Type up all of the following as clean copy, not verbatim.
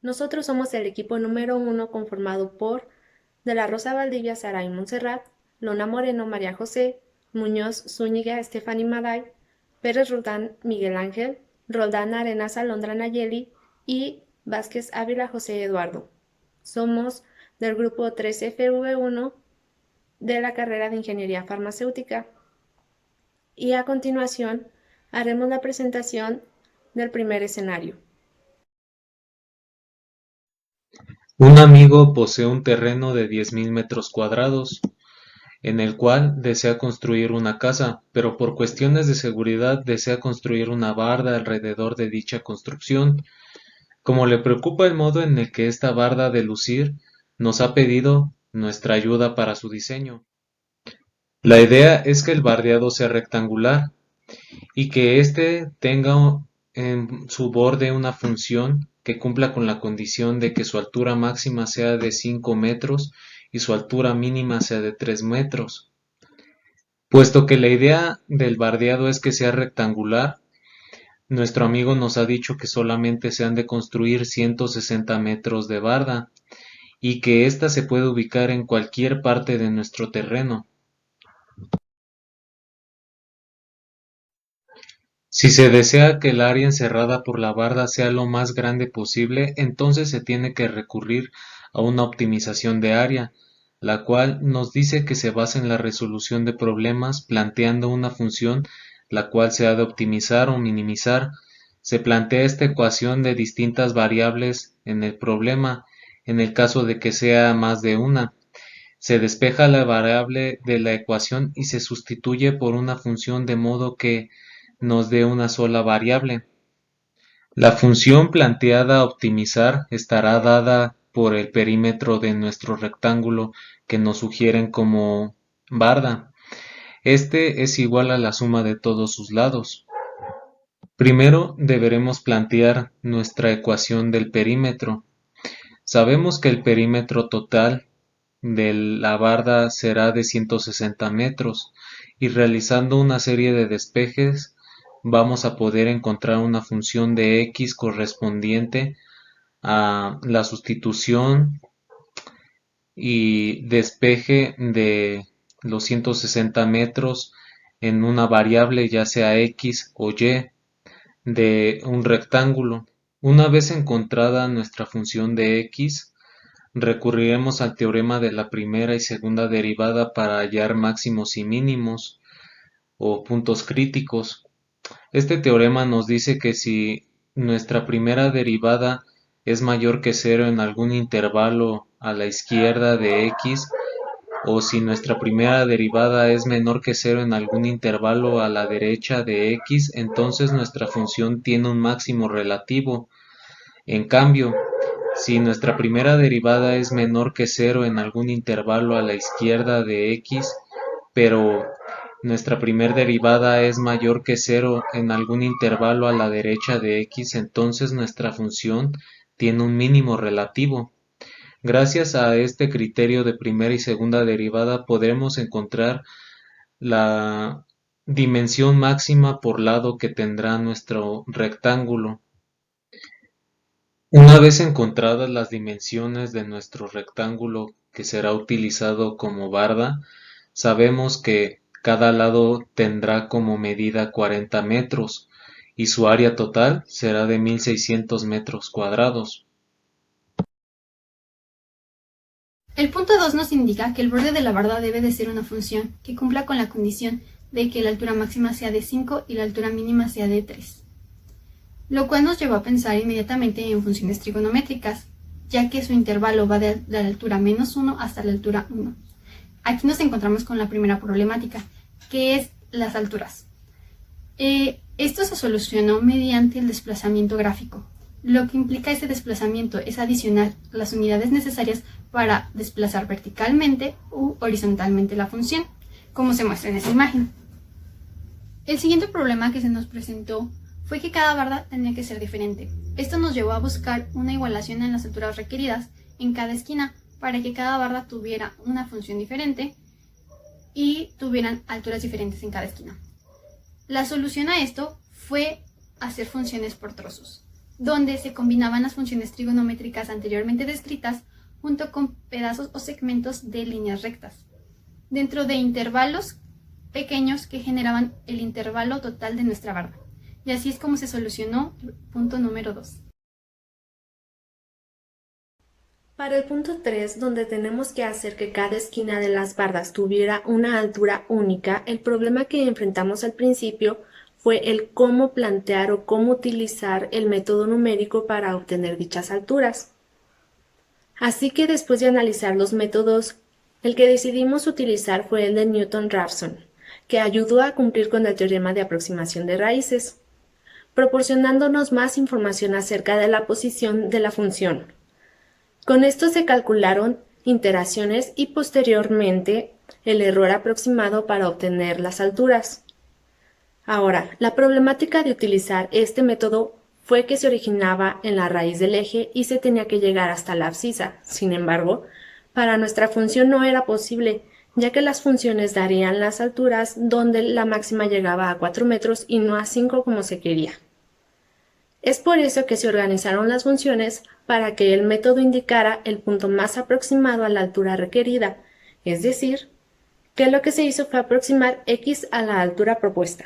Nosotros somos el equipo número 1 conformado por De la Rosa Valdivia, Saray Montserrat, Lona Moreno, María José, Muñoz Zúñiga, Estefany Maday, Pérez Roldán, Miguel Ángel, Roldán Arenas, Alondra Nayeli y Vázquez Ávila, José Eduardo. Somos del grupo 3FV1 de la carrera de Ingeniería Farmacéutica. Y a continuación haremos la presentación del primer escenario. Un amigo posee un terreno de 10.000 metros cuadrados, en el cual desea construir una casa, pero por cuestiones de seguridad desea construir una barda alrededor de dicha construcción. Como le preocupa el modo en el que esta barda ha de lucir, nos ha pedido nuestra ayuda para su diseño. La idea es que el bardeado sea rectangular y que éste tenga en su borde una función que cumpla con la condición de que su altura máxima sea de 5 metros y su altura mínima sea de 3 metros. Puesto que la idea del bardeado es que sea rectangular, nuestro amigo nos ha dicho que solamente se han de construir 160 metros de barda y que ésta se puede ubicar en cualquier parte de nuestro terreno. Si se desea que el área encerrada por la barda sea lo más grande posible, entonces se tiene que recurrir a una optimización de área, la cual nos dice que se basa en la resolución de problemas planteando una función la cual se ha de optimizar o minimizar. Se plantea esta ecuación de distintas variables en el problema, en el caso de que sea más de una. Se despeja la variable de la ecuación y se sustituye por una función de modo que nos dé una sola variable. La función planteada a optimizar estará dada por el perímetro de nuestro rectángulo que nos sugieren como barda. Este es igual a la suma de todos sus lados. Primero deberemos plantear nuestra ecuación del perímetro. Sabemos que el perímetro total de la barda será de 160 metros y realizando una serie de despejes vamos a poder encontrar una función de x correspondiente a la sustitución y despeje de los 160 metros en una variable ya sea x o y de un rectángulo. Una vez encontrada nuestra función de x, recurriremos al teorema de la primera y segunda derivada para hallar máximos y mínimos o puntos críticos. Este teorema nos dice que si nuestra primera derivada es mayor que cero en algún intervalo a la izquierda de x, o si nuestra primera derivada es menor que cero en algún intervalo a la derecha de x, entonces nuestra función tiene un máximo relativo. En cambio, si nuestra primera derivada es menor que cero en algún intervalo a la izquierda de x, pero nuestra primera derivada es mayor que cero en algún intervalo a la derecha de x, entonces nuestra función tiene un mínimo relativo. Gracias a este criterio de primera y segunda derivada podremos encontrar la dimensión máxima por lado que tendrá nuestro rectángulo. Una vez encontradas las dimensiones de nuestro rectángulo que será utilizado como barda, sabemos que cada lado tendrá como medida 40 metros y su área total será de 1.600 metros cuadrados. El punto 2 nos indica que el borde de la barda debe de ser una función que cumpla con la condición de que la altura máxima sea de 5 y la altura mínima sea de 3, lo cual nos llevó a pensar inmediatamente en funciones trigonométricas, ya que su intervalo va de la altura -1 hasta la altura 1. Aquí nos encontramos con la primera problemática, que es las alturas. Esto se solucionó mediante el desplazamiento gráfico. Lo que implica este desplazamiento es adicionar las unidades necesarias para desplazar verticalmente u horizontalmente la función, como se muestra en esa imagen. El siguiente problema que se nos presentó fue que cada barda tenía que ser diferente. Esto nos llevó a buscar una igualación en las alturas requeridas en cada esquina para que cada barda tuviera una función diferente y tuvieran alturas diferentes en cada esquina. La solución a esto fue hacer funciones por trozos. donde se combinaban las funciones trigonométricas anteriormente descritas junto con pedazos o segmentos de líneas rectas, dentro de intervalos pequeños que generaban el intervalo total de nuestra barda. Y así es como se solucionó el punto número 2. Para el punto 3, donde tenemos que hacer que cada esquina de las bardas tuviera una altura única, el problema que enfrentamos al principio fue el cómo plantear o cómo utilizar el método numérico para obtener dichas alturas. Así que después de analizar los métodos, el que decidimos utilizar fue el de Newton-Raphson, que ayudó a cumplir con el teorema de aproximación de raíces, proporcionándonos más información acerca de la posición de la función. Con esto se calcularon iteraciones y posteriormente el error aproximado para obtener las alturas. Ahora, la problemática de utilizar este método fue que se originaba en la raíz del eje y se tenía que llegar hasta la abscisa. Sin embargo, para nuestra función no era posible, ya que las funciones darían las alturas donde la máxima llegaba a 4 metros y no a 5 como se quería. Es por eso que se organizaron las funciones para que el método indicara el punto más aproximado a la altura requerida, es decir, que lo que se hizo fue aproximar x a la altura propuesta.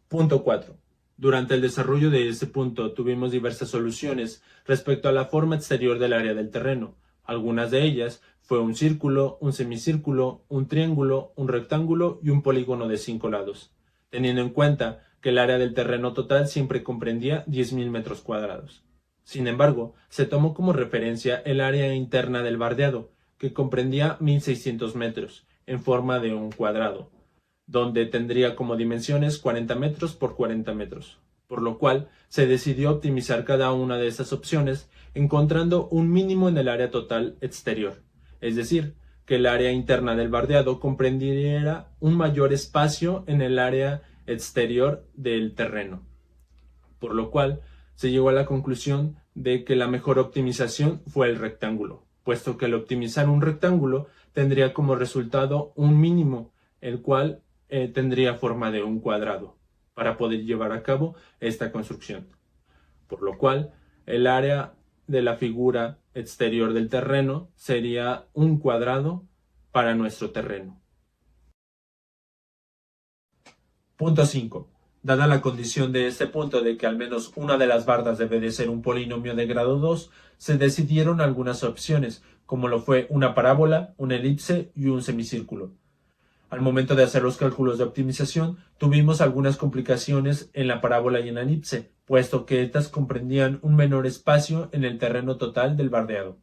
Punto 4. Durante el desarrollo de este punto tuvimos diversas soluciones respecto a la forma exterior del área del terreno. Algunas de ellas fue un círculo, un semicírculo, un triángulo, un rectángulo y un polígono de 5 lados, teniendo en cuenta que el área del terreno total siempre comprendía 10.000 metros cuadrados. Sin embargo, se tomó como referencia el área interna del bardeado, que comprendía 1.600 metros, en forma de un cuadrado, donde tendría como dimensiones 40 metros por 40 metros, por lo cual se decidió optimizar cada una de esas opciones, encontrando un mínimo en el área total exterior, es decir, que el área interna del bardeado comprendiera un mayor espacio en el área exterior del terreno, por lo cual se llegó a la conclusión de que la mejor optimización fue el rectángulo, puesto que al optimizar un rectángulo tendría como resultado un mínimo, el cual tendría forma de un cuadrado, para poder llevar a cabo esta construcción, por lo cual el área de la figura exterior del terreno sería un cuadrado para nuestro terreno. Punto 5. Dada la condición de este punto de que al menos una de las bardas debe de ser un polinomio de grado 2, se decidieron algunas opciones, como lo fue una parábola, una elipse y un semicírculo. Al momento de hacer los cálculos de optimización, tuvimos algunas complicaciones en la parábola y en la elipse, puesto que estas comprendían un menor espacio en el terreno total del bardeado,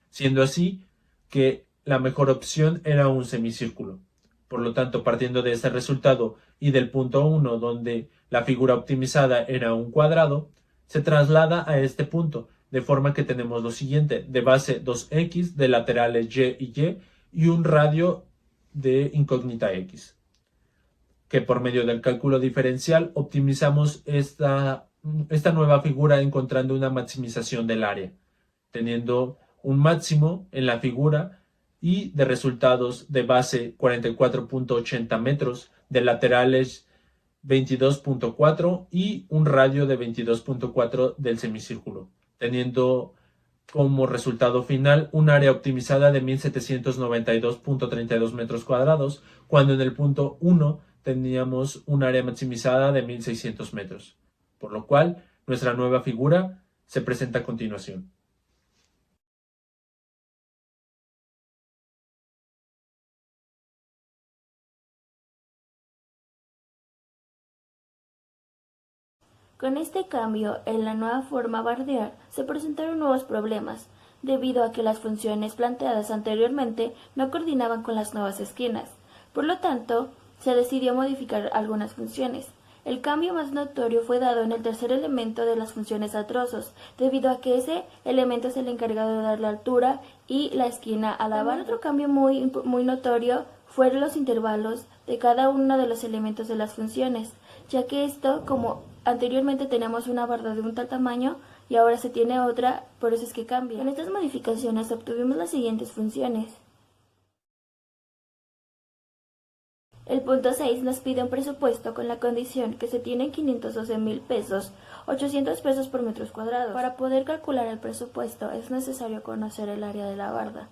siendo así que la mejor opción era un semicírculo. Por lo tanto, partiendo de este resultado y del punto 1, donde la figura optimizada era un cuadrado, se traslada a este punto, de forma que tenemos lo siguiente: de base 2x, de laterales y un radio de incógnita x, que por medio del cálculo diferencial optimizamos esta nueva figura encontrando una maximización del área, teniendo un máximo en la figura y de resultados de base 44.80 metros, de laterales 22.4 y un radio de 22.4 del semicírculo, teniendo como resultado final un área optimizada de 1.792.32 metros cuadrados, cuando en el punto 1 teníamos un área maximizada de 1.600 metros, por lo cual nuestra nueva figura se presenta a continuación. Con este cambio en la nueva forma bardear se presentaron nuevos problemas, debido a que las funciones planteadas anteriormente no coordinaban con las nuevas esquinas. Por lo tanto, se decidió modificar algunas funciones. El cambio más notorio fue dado en el tercer elemento de las funciones a trozos, debido a que ese elemento es el encargado de dar la altura y la esquina a la barda. Otro cambio muy notorio fueron los intervalos de cada uno de los elementos de las funciones, ya que esto, como anteriormente teníamos una barda de un tal tamaño y ahora se tiene otra, por eso es que cambia. Con estas modificaciones obtuvimos las siguientes funciones. El punto 6 nos pide un presupuesto con la condición que se tienen 512,000 pesos, 800 pesos por metros cuadrados. Para poder calcular el presupuesto es necesario conocer el área de la barda.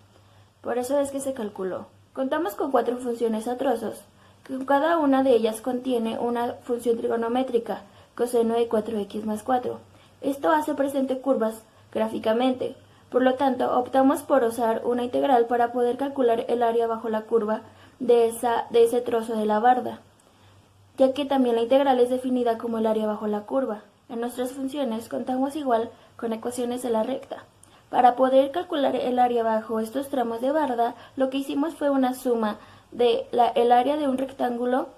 Por eso es que se calculó. Contamos con 4 funciones a trozos, que cada una de ellas contiene una función trigonométrica, coseno de 4x más 4. Esto hace presente curvas gráficamente. Por lo tanto, optamos por usar una integral para poder calcular el área bajo la curva de ese trozo de la barda, ya que también la integral es definida como el área bajo la curva. En nuestras funciones contamos igual con ecuaciones de la recta. Para poder calcular el área bajo estos tramos de barda, lo que hicimos fue una suma de el área de un rectángulo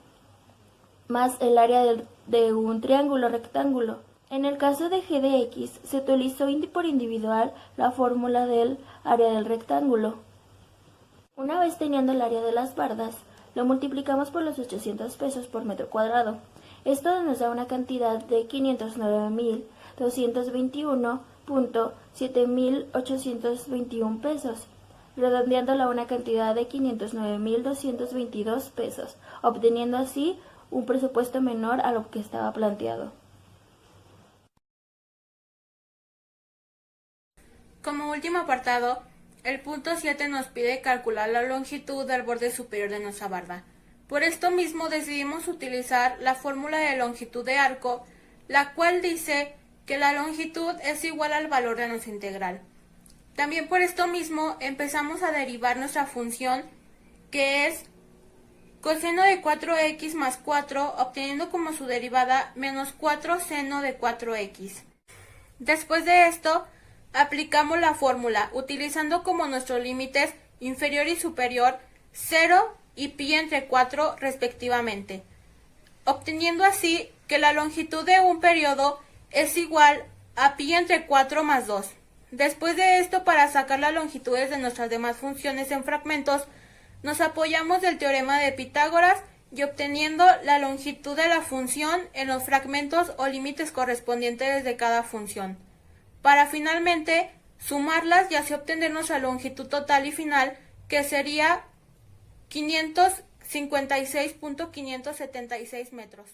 más el área de un triángulo rectángulo. En el caso de g de x, se utilizó por individual la fórmula del área del rectángulo. Una vez teniendo el área de las bardas, lo multiplicamos por los 800 pesos por metro cuadrado. Esto nos da una cantidad de 509.221.7.821 pesos, redondeándola a una cantidad de 509.222 pesos, obteniendo así un presupuesto menor a lo que estaba planteado. Como último apartado, el punto 7 nos pide calcular la longitud del borde superior de nuestra barda. Por esto mismo decidimos utilizar la fórmula de longitud de arco, la cual dice que la longitud es igual al valor de nuestra integral. También por esto mismo empezamos a derivar nuestra función, que es coseno de 4x más 4, obteniendo como su derivada menos 4 seno de 4x. Después de esto, aplicamos la fórmula, utilizando como nuestros límites inferior y superior 0 y pi entre 4 respectivamente, obteniendo así que la longitud de un periodo es igual a pi entre 4 más 2. Después de esto, para sacar las longitudes de nuestras demás funciones en fragmentos, nos apoyamos del teorema de Pitágoras y obteniendo la longitud de la función en los fragmentos o límites correspondientes de cada función, para finalmente sumarlas y así obtener nuestra longitud total y final, que sería 556.576 metros.